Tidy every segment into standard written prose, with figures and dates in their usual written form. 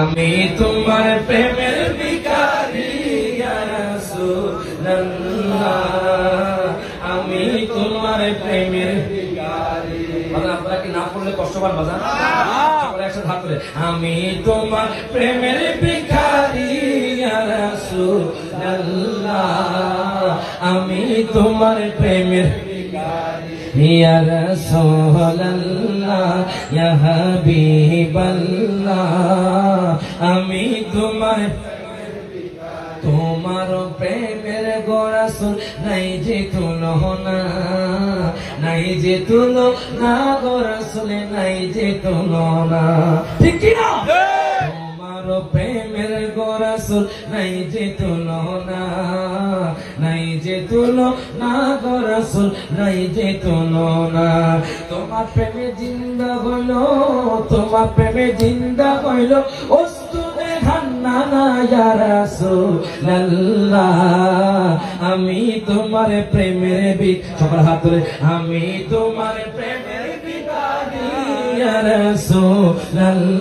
আমি তোমার প্রেমের ভিখারি ইয়া রাসূলুল্লাহ, আমি তোমার প্রেমের ভিখারি। বাজান আপনারা কি না পড়লে কষ্ট পান বাজান? সকলে একসাথে হাত তুলে, আমি তোমার প্রেমের ভিখারি ইয়া রাসূলুল্লাহ, আমি তোমার প্রেমের ভিখারি ইয়া রাসূলুল্লাহ, ইয়া হাবিবাল্লাহ, আমি তোমার তোমার প্রেমের গোরাসুল নাই যে তুলনা, নাই যে তুলনা গোরাসুল নাই যে তুলনা, ঠিক কি না? তোমার প্রেমের গোরাসুল নাই যে তুলনা, নাই যে তুলনা গোরাসুল নাই যে তুলনা। তোমার প্রেমে জিন্দা হইলো, তোমার প্রেমে জিন্দা হইলো ওস্তুদে খান্নানা ইয়া রাসূলুল্লাহ, আমি তোমার প্রেমের সকল হাত তুলে, আমি তোমার প্রেমের ভিখারি ইয়া রাসূলুল্লাহ,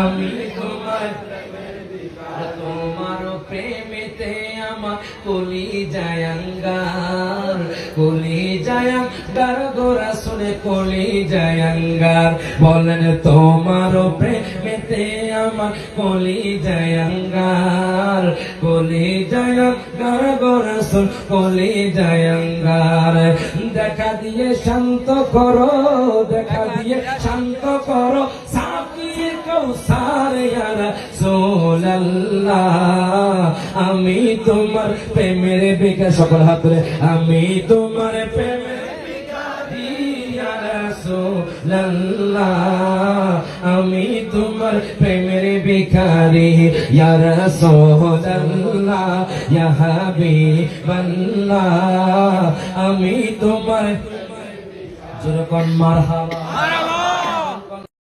আমি তোমার প্রেমের ভিখারি। তোমার প্রেমেতে আমার কলিজায় আঙ্গার, কলিজায় আঙ্গার গো রাসূল কলিজায় আঙ্গার। বলেন তোমার প্রেমেতে আমার কলিজায় আঙ্গার, কলিজায় আঙ্গার গো রাসূল কলিজায় আঙ্গার। দেখা দিয়ে শান্ত করো, দেখা দিয়ে শান্ত করো সাকিয়ে কৌসার ইয়া রাসূলুল্লাহ, আমি তোমার প্রেমের ভিখারি। সকল হাত তুলে, আমি তোমার প্রেমের ভিখারি ইয়া রাসূলুল্লাহ, আমি তোমার প্রেমের ভিখারি ইয়া রাসূলুল্লাহ, ইয়া হাবিবাল্লাহ, আমি তোমার। যেরকম মারহাবা।